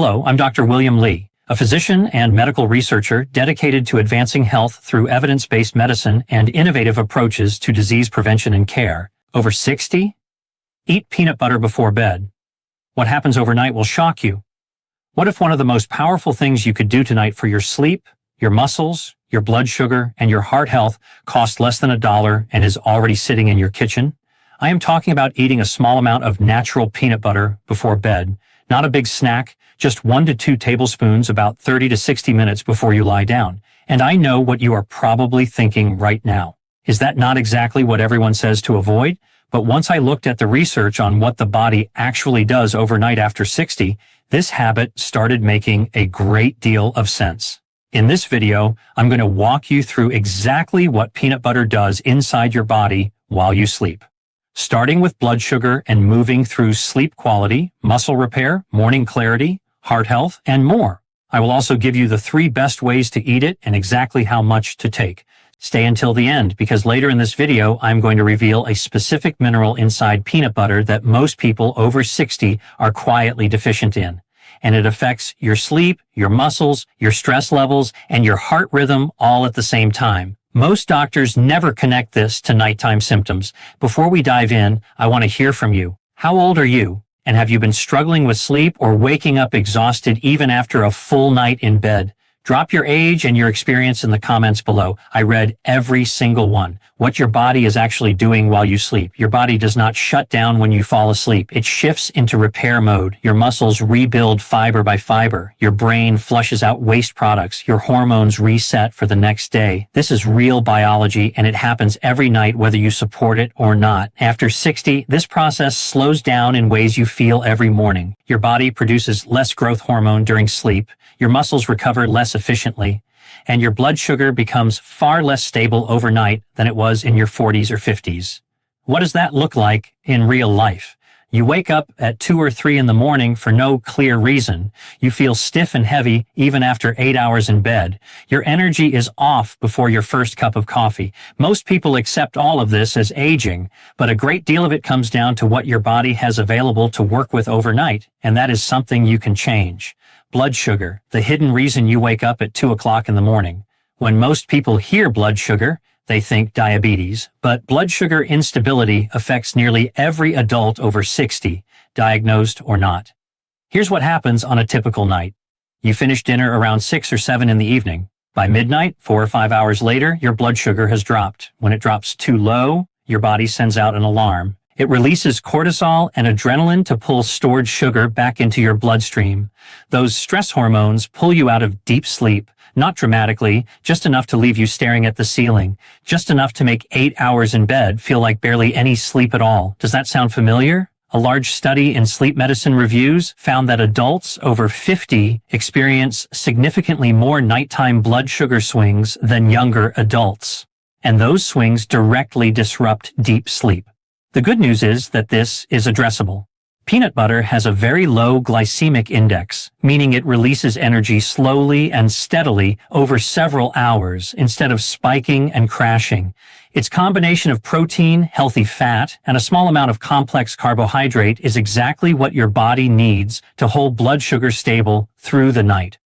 Hello, I'm Dr. William Lee, a physician and medical researcher dedicated to advancing health through evidence-based medicine and innovative approaches to disease prevention and care. Over 60? Eat peanut butter before bed. What happens overnight will shock you. What if one of the most powerful things you could do tonight for your sleep, your muscles, your blood sugar, and your heart health costs less than $1 and is already sitting in your kitchen? I am talking about eating a small amount of natural peanut butter before bed. Not a big snack, just 1 to 2 tablespoons about 30 to 60 minutes before you lie down. And I know what you are probably thinking right now. Is that not exactly what everyone says to avoid? But once I looked at the research on what the body actually does overnight after 60, this habit started making a great deal of sense. In this video, I'm going to walk you through exactly what peanut butter does inside your body while you sleep. Starting with blood sugar and moving through sleep quality, muscle repair, morning clarity, heart health, and more. I will also give you the 3 best ways to eat it and exactly how much to take. Stay until the end because later in this video, I'm going to reveal a specific mineral inside peanut butter that most people over 60 are quietly deficient in. And it affects your sleep, your muscles, your stress levels, and your heart rhythm all at the same time. Most doctors never connect this to nighttime symptoms. Before we dive in, I want to hear from you. How old are you? And have you been struggling with sleep or waking up exhausted even after a full night in bed? Drop your age and your experience in the comments below. I read every single one. What your body is actually doing while you sleep. Your body does not shut down when you fall asleep. It shifts into repair mode. Your muscles rebuild fiber by fiber. Your brain flushes out waste products. Your hormones reset for the next day. This is real biology and it happens every night whether you support it or not. After 60, this process slows down in ways you feel every morning. Your body produces less growth hormone during sleep. Your muscles recover less efficiently, and your blood sugar becomes far less stable overnight than it was in your 40s or 50s. What does that look like in real life? You wake up at 2 or 3 in the morning for no clear reason. You feel stiff and heavy even after 8 hours in bed. Your energy is off before your first cup of coffee. Most people accept all of this as aging, but a great deal of it comes down to what your body has available to work with overnight, and that is something you can change. Blood sugar, the hidden reason you wake up at 2 o'clock in the morning. When most people hear blood sugar, they think diabetes, but blood sugar instability affects nearly every adult over 60, diagnosed or not. Here's what happens on a typical night. You finish dinner around 6 or 7 in the evening. By midnight, 4 or 5 hours later, your blood sugar has dropped. When it drops too low, your body sends out an alarm. It releases cortisol and adrenaline to pull stored sugar back into your bloodstream. Those stress hormones pull you out of deep sleep, not dramatically, just enough to leave you staring at the ceiling, just enough to make 8 hours in bed feel like barely any sleep at all. Does that sound familiar? A large study in Sleep Medicine Reviews found that adults over 50 experience significantly more nighttime blood sugar swings than younger adults. And those swings directly disrupt deep sleep. The good news is that this is addressable. Peanut butter has a very low glycemic index, meaning it releases energy slowly and steadily over several hours instead of spiking and crashing. Its combination of protein, healthy fat, and a small amount of complex carbohydrate is exactly what your body needs to hold blood sugar stable through the night.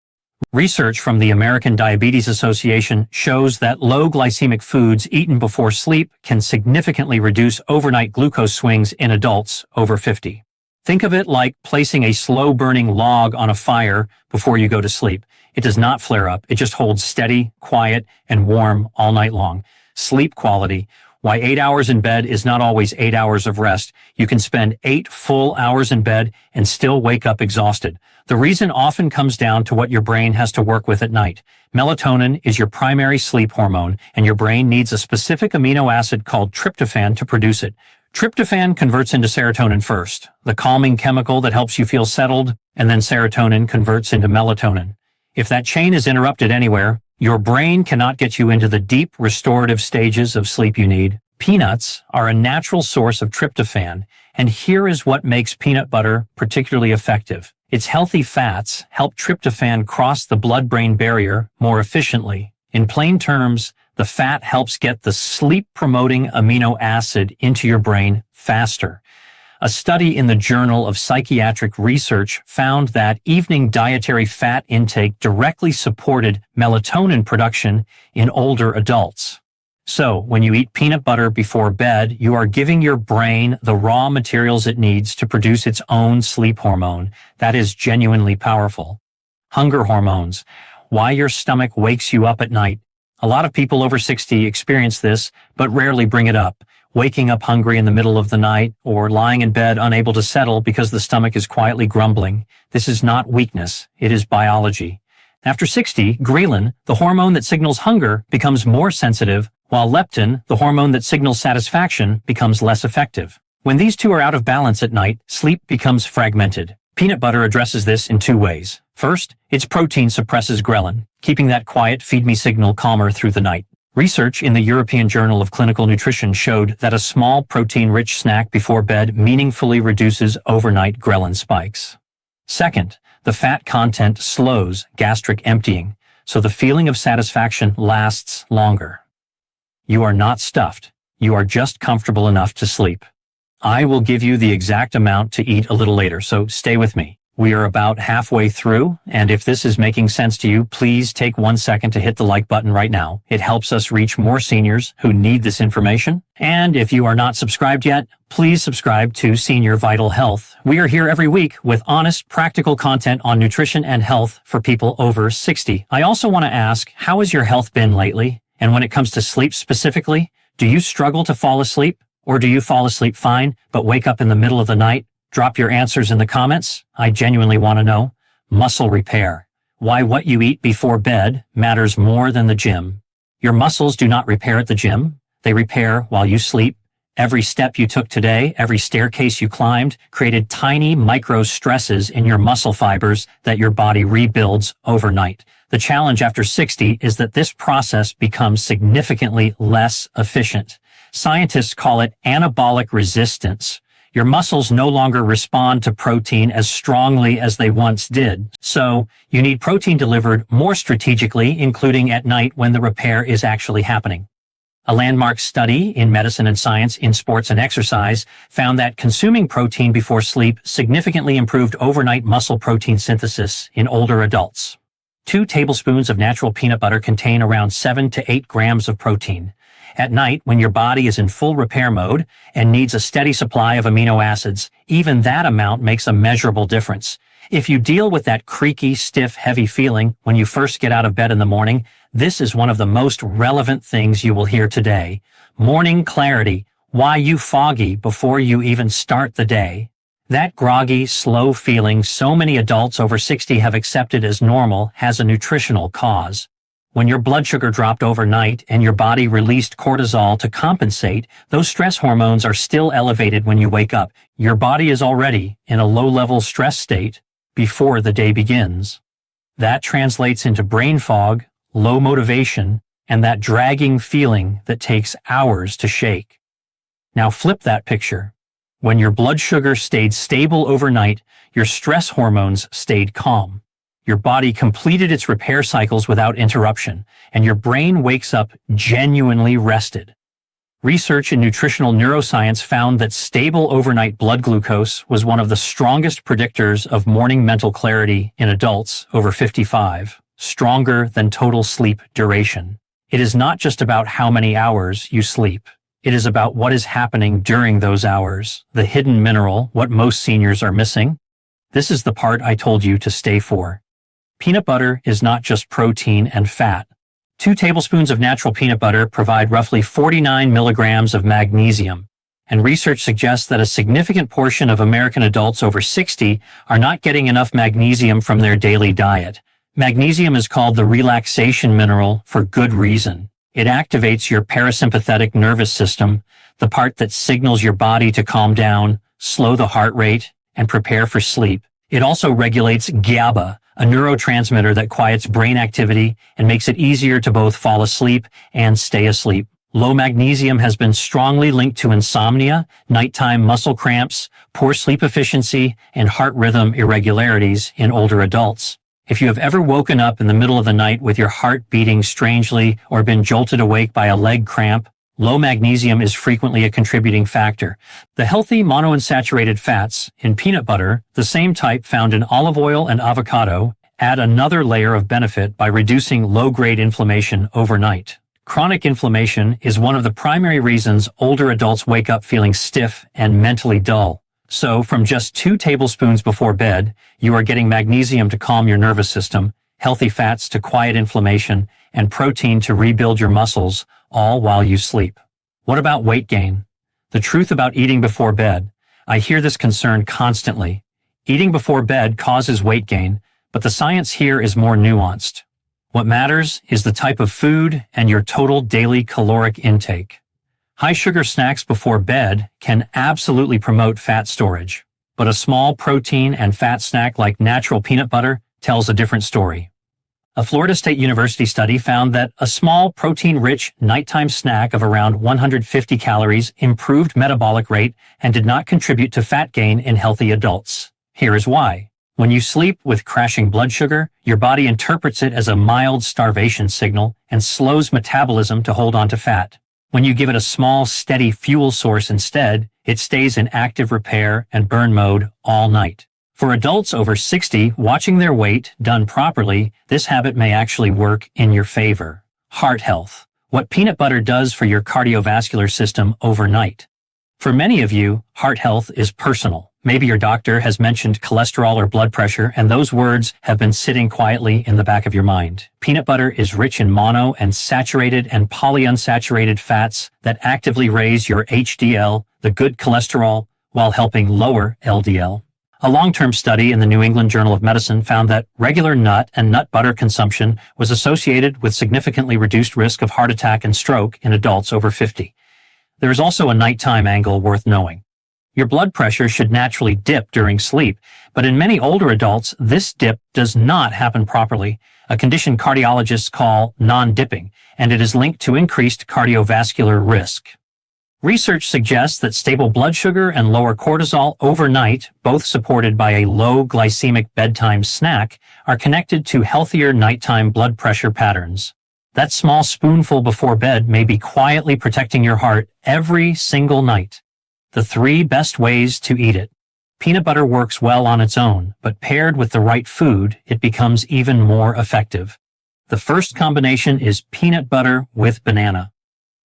Research from the American Diabetes Association shows that low glycemic foods eaten before sleep can significantly reduce overnight glucose swings in adults over 50. Think of it like placing a slow-burning log on a fire before you go to sleep. It does not flare up. It just holds steady, quiet, and warm all night long. Sleep quality. Why 8 hours in bed is not always 8 hours of rest. You can spend 8 full hours in bed and still wake up exhausted. The reason often comes down to what your brain has to work with at night. Melatonin is your primary sleep hormone, and your brain needs a specific amino acid called tryptophan to produce it. Tryptophan converts into serotonin first, the calming chemical that helps you feel settled, and then serotonin converts into melatonin. If that chain is interrupted anywhere, your brain cannot get you into the deep restorative stages of sleep you need. Peanuts are a natural source of tryptophan, and here is what makes peanut butter particularly effective. Its healthy fats help tryptophan cross the blood-brain barrier more efficiently. In plain terms, the fat helps get the sleep-promoting amino acid into your brain faster. A study in the Journal of Psychiatric Research found that evening dietary fat intake directly supported melatonin production in older adults. So, when you eat peanut butter before bed, you are giving your brain the raw materials it needs to produce its own sleep hormone. That is genuinely powerful. Hunger hormones. Why your stomach wakes you up at night. A lot of people over 60 experience this, but rarely bring it up. Waking up hungry in the middle of the night, or lying in bed unable to settle because the stomach is quietly grumbling. This is not weakness, it is biology. After 60, ghrelin, the hormone that signals hunger, becomes more sensitive, while leptin, the hormone that signals satisfaction, becomes less effective. When these two are out of balance at night, sleep becomes fragmented. Peanut butter addresses this in two ways. First, its protein suppresses ghrelin, keeping that quiet feed-me signal calmer through the night. Research in the European Journal of Clinical Nutrition showed that a small protein-rich snack before bed meaningfully reduces overnight ghrelin spikes. Second, the fat content slows gastric emptying, so the feeling of satisfaction lasts longer. You are not stuffed. You are just comfortable enough to sleep. I will give you the exact amount to eat a little later, so stay with me. We are about halfway through, and if this is making sense to you, please take 1 second to hit the like button right now. It helps us reach more seniors who need this information. And if you are not subscribed yet, please subscribe to Senior Vital Health. We are here every week with honest, practical content on nutrition and health for people over 60. I also want to ask, how has your health been lately? And when it comes to sleep specifically, do you struggle to fall asleep? Or do you fall asleep fine, but wake up in the middle of the night? Drop your answers in the comments. I genuinely want to know. Muscle repair. Why what you eat before bed matters more than the gym. Your muscles do not repair at the gym. They repair while you sleep. Every step you took today, every staircase you climbed, created tiny micro stresses in your muscle fibers that your body rebuilds overnight. The challenge after 60 is that this process becomes significantly less efficient. Scientists call it anabolic resistance. Your muscles no longer respond to protein as strongly as they once did. So, you need protein delivered more strategically, including at night when the repair is actually happening. A landmark study in Medicine and Science in Sports and Exercise found that consuming protein before sleep significantly improved overnight muscle protein synthesis in older adults. 2 tablespoons of natural peanut butter contain around 7 to 8 grams of protein. At night, when your body is in full repair mode and needs a steady supply of amino acids, even that amount makes a measurable difference. If you deal with that creaky, stiff, heavy feeling when you first get out of bed in the morning, this is one of the most relevant things you will hear today. Morning clarity. Why you foggy before you even start the day. That groggy, slow feeling so many adults over 60 have accepted as normal has a nutritional cause. When your blood sugar dropped overnight and your body released cortisol to compensate, those stress hormones are still elevated when you wake up. Your body is already in a low-level stress state before the day begins. That translates into brain fog, low motivation, and that dragging feeling that takes hours to shake. Now flip that picture. When your blood sugar stayed stable overnight, your stress hormones stayed calm. Your body completed its repair cycles without interruption, and your brain wakes up genuinely rested. Research in nutritional neuroscience found that stable overnight blood glucose was one of the strongest predictors of morning mental clarity in adults over 55, stronger than total sleep duration. It is not just about how many hours you sleep. It is about what is happening during those hours, the hidden mineral, what most seniors are missing. This is the part I told you to stay for. Peanut butter is not just protein and fat. 2 tablespoons of natural peanut butter provide roughly 49 milligrams of magnesium, and research suggests that a significant portion of American adults over 60 are not getting enough magnesium from their daily diet. Magnesium is called the relaxation mineral for good reason. It activates your parasympathetic nervous system, the part that signals your body to calm down, slow the heart rate, and prepare for sleep. It also regulates GABA, a neurotransmitter that quiets brain activity and makes it easier to both fall asleep and stay asleep. Low magnesium has been strongly linked to insomnia, nighttime muscle cramps, poor sleep efficiency, and heart rhythm irregularities in older adults. If you have ever woken up in the middle of the night with your heart beating strangely or been jolted awake by a leg cramp, Low magnesium is frequently a contributing factor. The healthy monounsaturated fats in peanut butter, the same type found in olive oil and avocado, add another layer of benefit by reducing low-grade inflammation overnight. Chronic inflammation is one of the primary reasons older adults wake up feeling stiff and mentally dull. So, from just 2 tablespoons before bed, you are getting magnesium to calm your nervous system, healthy fats to quiet inflammation, and protein to rebuild your muscles, all while you sleep. What about weight gain? The truth about eating before bed. I hear this concern constantly. Eating before bed causes weight gain, but the science here is more nuanced. What matters is the type of food and your total daily caloric intake. High-sugar snacks before bed can absolutely promote fat storage, but a small protein and fat snack like natural peanut butter tells a different story. A Florida State University study found that a small protein-rich nighttime snack of around 150 calories improved metabolic rate and did not contribute to fat gain in healthy adults. Here is why. When you sleep with crashing blood sugar, your body interprets it as a mild starvation signal and slows metabolism to hold on to fat. When you give it a small, steady fuel source instead, it stays in active repair and burn mode all night. For adults over 60 watching their weight done properly, this habit may actually work in your favor. Heart health. What peanut butter does for your cardiovascular system overnight. For many of you, heart health is personal. Maybe your doctor has mentioned cholesterol or blood pressure, and those words have been sitting quietly in the back of your mind. Peanut butter is rich in mono and saturated and polyunsaturated fats that actively raise your HDL, the good cholesterol, while helping lower LDL. A long-term study in the New England Journal of Medicine found that regular nut and nut butter consumption was associated with significantly reduced risk of heart attack and stroke in adults over 50. There is also a nighttime angle worth knowing. Your blood pressure should naturally dip during sleep, but in many older adults, this dip does not happen properly, a condition cardiologists call non-dipping, and it is linked to increased cardiovascular risk. Research suggests that stable blood sugar and lower cortisol overnight, both supported by a low glycemic bedtime snack, are connected to healthier nighttime blood pressure patterns. That small spoonful before bed may be quietly protecting your heart every single night. The 3 best ways to eat it. Peanut butter works well on its own, but paired with the right food, it becomes even more effective. The first combination is peanut butter with banana.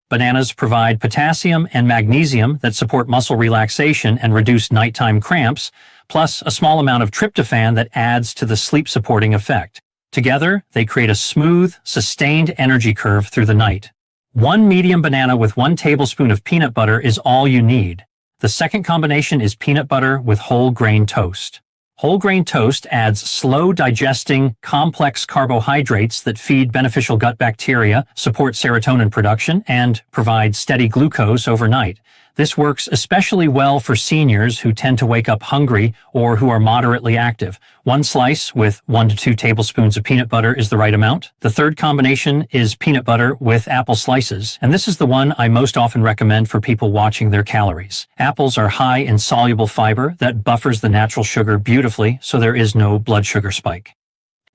Bananas provide potassium and magnesium that support muscle relaxation and reduce nighttime cramps, plus a small amount of tryptophan that adds to the sleep-supporting effect. Together, they create a smooth, sustained energy curve through the night. 1 medium banana with 1 tablespoon of peanut butter is all you need. The second combination is peanut butter with whole grain toast. Whole grain toast adds slow-digesting, complex carbohydrates that feed beneficial gut bacteria, support serotonin production, and provide steady glucose overnight. This works especially well for seniors who tend to wake up hungry or who are moderately active. 1 slice with 1 to 2 tablespoons of peanut butter is the right amount. The third combination is peanut butter with apple slices, and this is the one I most often recommend for people watching their calories. Apples are high in soluble fiber that buffers the natural sugar beautifully, so there is no blood sugar spike.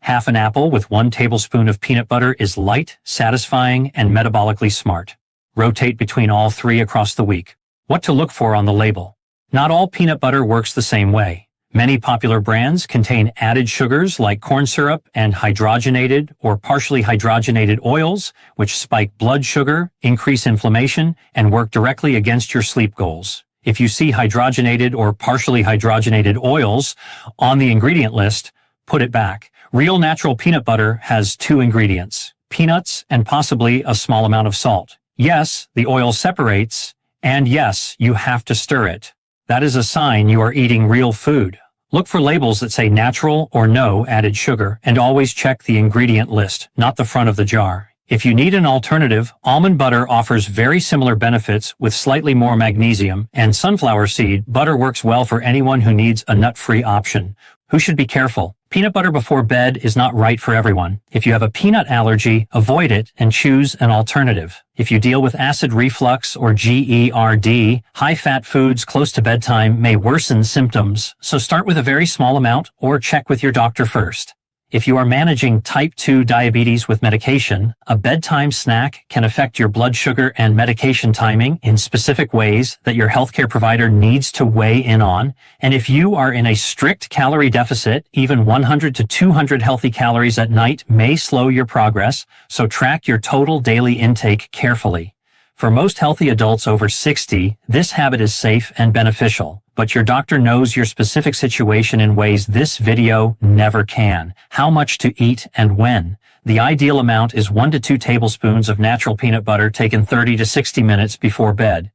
Half an apple with 1 tablespoon of peanut butter is light, satisfying, and metabolically smart. Rotate between all 3 across the week. What to look for on the label. Not all peanut butter works the same way. Many popular brands contain added sugars like corn syrup and hydrogenated or partially hydrogenated oils, which spike blood sugar, increase inflammation, and work directly against your sleep goals. If you see hydrogenated or partially hydrogenated oils on the ingredient list, put it back. Real natural peanut butter has 2 ingredients, peanuts and possibly a small amount of salt. Yes, the oil separates, and yes, you have to stir it. That is a sign you are eating real food. Look for labels that say natural or no added sugar, and always check the ingredient list, not the front of the jar. If you need an alternative, almond butter offers very similar benefits with slightly more magnesium, and sunflower seed butter works well for anyone who needs a nut-free option. Who should be careful? Peanut butter before bed is not right for everyone. If you have a peanut allergy, avoid it and choose an alternative. If you deal with acid reflux or GERD, high-fat foods close to bedtime may worsen symptoms, so start with a very small amount or check with your doctor first. If you are managing type 2 diabetes with medication, a bedtime snack can affect your blood sugar and medication timing in specific ways that your healthcare provider needs to weigh in on. And if you are in a strict calorie deficit, even 100 to 200 healthy calories at night may slow your progress, so track your total daily intake carefully. For most healthy adults over 60, this habit is safe and beneficial, but your doctor knows your specific situation in ways this video never can. How much to eat and when. The ideal amount is 1 to 2 tablespoons of natural peanut butter taken 30 to 60 minutes before bed.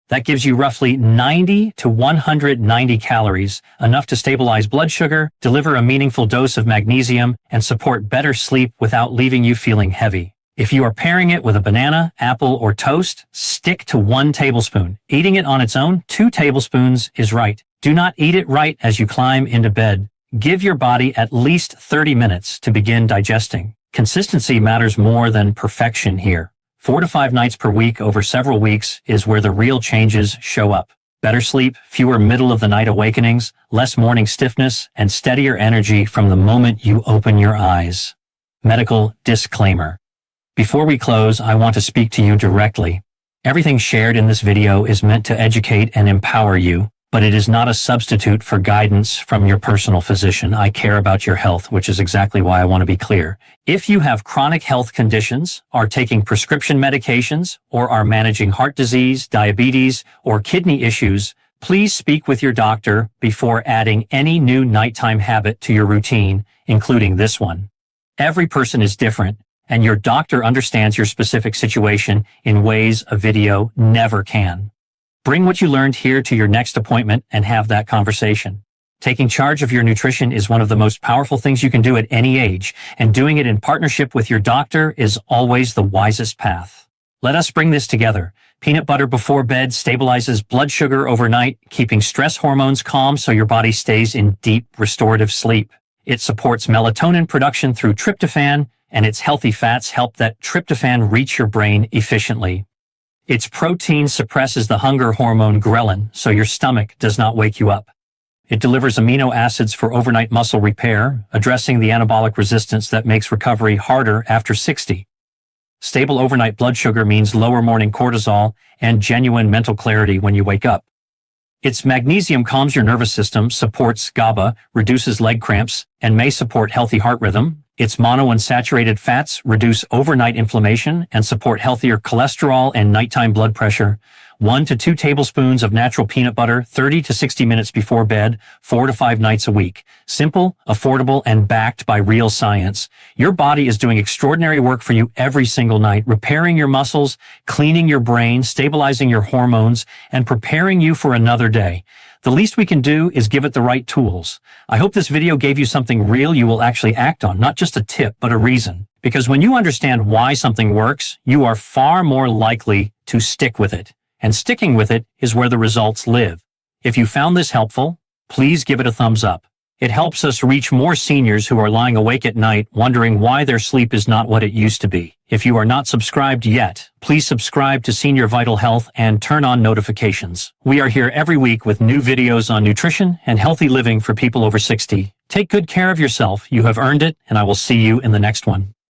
That gives you roughly 90 to 190 calories, enough to stabilize blood sugar, deliver a meaningful dose of magnesium, and support better sleep without leaving you feeling heavy. If you are pairing it with a banana, apple, or toast, stick to 1 tablespoon. Eating it on its own, 2 tablespoons is right. Do not eat it right as you climb into bed. Give your body at least 30 minutes to begin digesting. Consistency matters more than perfection here. 4 to 5 nights per week over several weeks is where the real changes show up. Better sleep, fewer middle-of-the-night awakenings, less morning stiffness, and steadier energy from the moment you open your eyes. Medical disclaimer. Before we close, I want to speak to you directly. Everything shared in this video is meant to educate and empower you, but it is not a substitute for guidance from your personal physician. I care about your health, which is exactly why I want to be clear. If you have chronic health conditions, are taking prescription medications, or are managing heart disease, diabetes, or kidney issues, please speak with your doctor before adding any new nighttime habit to your routine, including this one. Every person is different, and your doctor understands your specific situation in ways a video never can. Bring what you learned here to your next appointment and have that conversation. Taking charge of your nutrition is one of the most powerful things you can do at any age, and doing it in partnership with your doctor is always the wisest path. Let us bring this together. Peanut butter before bed stabilizes blood sugar overnight, keeping stress hormones calm so your body stays in deep restorative sleep. It supports melatonin production through tryptophan, and its healthy fats help that tryptophan reach your brain efficiently. Its protein suppresses the hunger hormone ghrelin, so your stomach does not wake you up. It delivers amino acids for overnight muscle repair, addressing the anabolic resistance that makes recovery harder after 60. Stable overnight blood sugar means lower morning cortisol and genuine mental clarity when you wake up. Its magnesium calms your nervous system, supports GABA, reduces leg cramps, and may support healthy heart rhythm. Its monounsaturated fats reduce overnight inflammation and support healthier cholesterol and nighttime blood pressure. 1 to 2 tablespoons of natural peanut butter 30 to 60 minutes before bed, 4 to 5 nights a week. Simple, affordable, and backed by real science. Your body is doing extraordinary work for you every single night, repairing your muscles, cleaning your brain, stabilizing your hormones, and preparing you for another day. The least we can do is give it the right tools. I hope this video gave you something real you will actually act on, not just a tip, but a reason. Because when you understand why something works, you are far more likely to stick with it. And sticking with it is where the results live. If you found this helpful, please give it a thumbs up. It helps us reach more seniors who are lying awake at night wondering why their sleep is not what it used to be. If you are not subscribed yet, please subscribe to Senior Vital Health and turn on notifications. We are here every week with new videos on nutrition and healthy living for people over 60. Take good care of yourself. You have earned it, and I will see you in the next one.